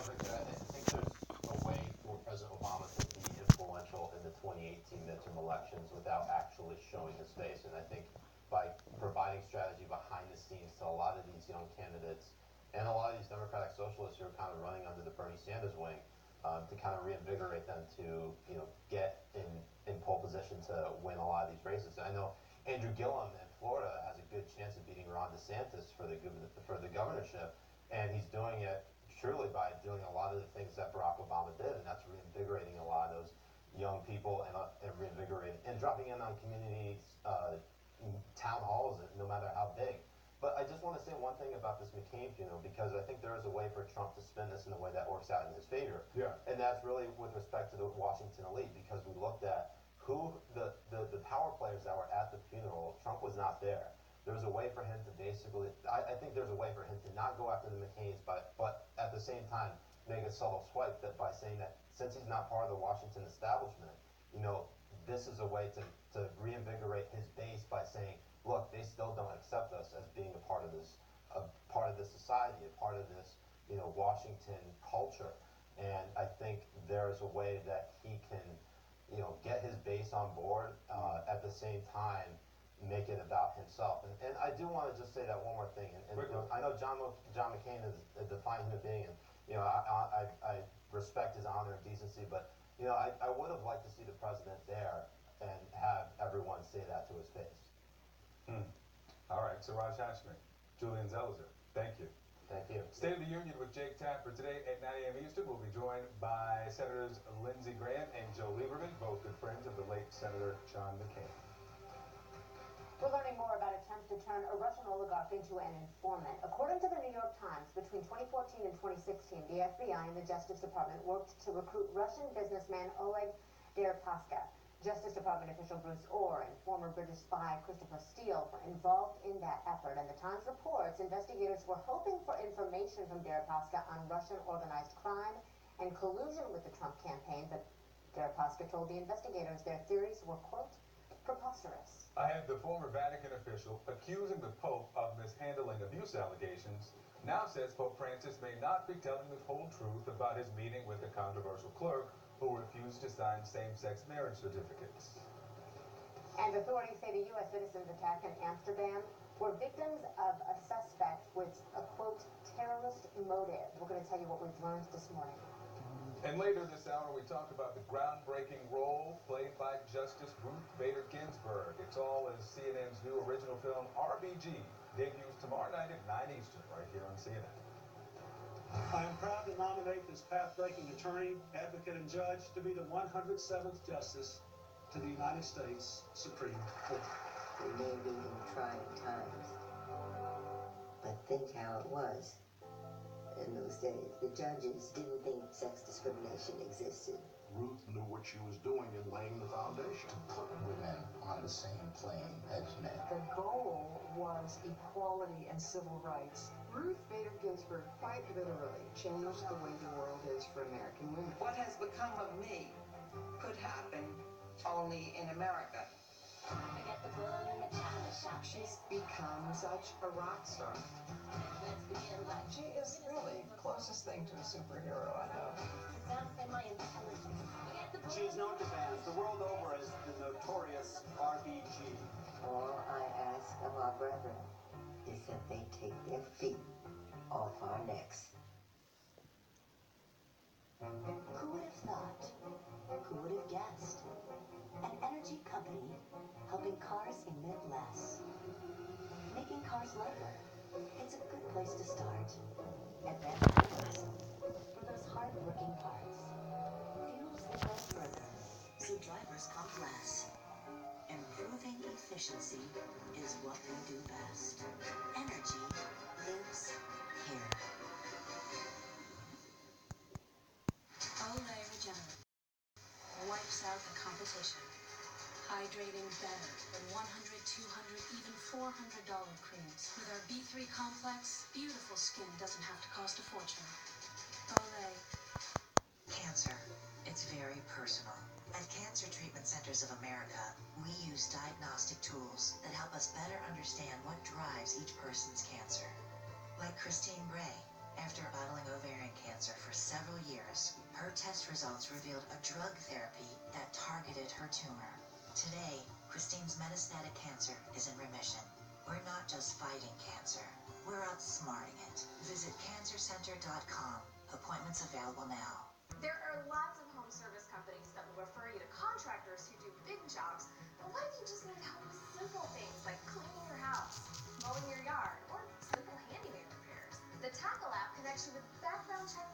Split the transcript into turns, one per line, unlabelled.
think there's a way for President Obama to be influential in the 2018 midterm elections without actually showing his face. And I think by providing strategy behind the scenes to a lot of these young candidates and a lot of these Democratic socialists who are kind of running under the Bernie Sanders wing, to kind of reinvigorate them to, get in pole position to win a lot of these races. I know Andrew Gillum in Florida has a good chance of beating Ron DeSantis for the governorship, and he's doing it truly by doing a lot of the things that Barack Obama did, and that's reinvigorating a lot of those young people and reinvigorating and dropping in on communities, town halls, no matter how big. But I just want to say one thing about this McCain funeral, because I think there is a way for Trump to spin this in a way that works out in his favor.
Yeah.
And that's really with respect to the Washington elite, because we looked at who the power players that were at the funeral. Trump was not there. There was a way for him to basically, I think there's a way for him to not go after the McCains, but at the same time make a subtle swipe that by saying that since he's not part of the Washington establishment, this is a way to reinvigorate his base by saying, look, they still don't accept us as being a part of this society, a part of this, Washington culture. And I think there's a way that he can, get his base on board, at the same time make it about himself. And I do want to just say that one more thing. And I know John McCain is a defiant human being, and I respect his honor and decency, but I would have liked to see the president there and have everyone say that to his face.
All right, Siraj Hashmi, Julian Zelizer, thank you.
Thank you.
State of the Union with Jake Tapper today at 9 a.m. Eastern. We'll be joined by Senators Lindsey Graham and Joe Lieberman, both good friends of the late Senator John McCain.
We're learning more about attempts to turn a Russian oligarch into an informant. According to the New York Times, between 2014 and 2016, the FBI and the Justice Department worked to recruit Russian businessman Oleg Deripaska. Justice Department official Bruce Orr and former British spy Christopher Steele were involved in that effort, and the Times reports investigators were hoping for information from Deripaska on Russian organized crime and collusion with the Trump campaign, but Deripaska told the investigators their theories were, quote, preposterous.
I had the former Vatican official accusing the Pope of mishandling abuse allegations now says Pope Francis may not be telling the whole truth about his meeting with the controversial clerk who refused to sign same-sex marriage certificates.
And authorities say the U.S. citizens attacked in Amsterdam were victims of a suspect with a, quote, terrorist motive. We're going to tell you what we've learned this morning.
And later this hour, we talk about the groundbreaking role played by Justice Ruth Bader Ginsburg. It's all as CNN's new original film, RBG, debuts tomorrow night at 9 Eastern, right here on CNN.
I am proud to nominate this path-breaking attorney, advocate, and judge to be the 107th Justice to the United States Supreme Court.
We may be in trying times, but think how it was in those days. The judges didn't think sex discrimination existed.
Ruth knew what she was doing in laying the foundation.
To put women on the same plane as men.
The goal was equality and civil rights. Ruth Bader Ginsburg quite literally changed the way the world is for American women.
What has become of me could happen only in America.
She's become such a rock star. She is really the closest thing to a superhero I know.
She is known to fans the world over as the notorious RBG.
All I ask of our brethren is that they take their feet off our necks.
Who would have thought? Who would have guessed? An energy company helping cars emit less. Making cars lighter. It's a good place to start. Advanced fuels for those hard-working parts. Fuels that go further, so drivers come less. Improving efficiency is what we do best. Energy lives here. Olay Regenerate wipes out the competition. Hydrating better than $100, $200, even $400 creams. With our B3 complex, beautiful skin doesn't have to cost a fortune. Olay.
Cancer. It's very personal. At Cancer Treatment Centers of America, we use diagnostic tools that help us better understand what drives each person's cancer. Like Christine Bray, after battling ovarian cancer for 7 several years, her test results revealed a drug therapy that targeted her tumor. Today, Christine's metastatic cancer is in remission. We're not just fighting cancer, we're outsmarting it. Visit cancercenter.com. Appointments available now.
There are lots of home service companies that will refer you to contractors who do big jobs, but what if you just need help with simple things like cleaning your house, mowing your yard, or simple handyman repairs? The Tackle app connects you with background check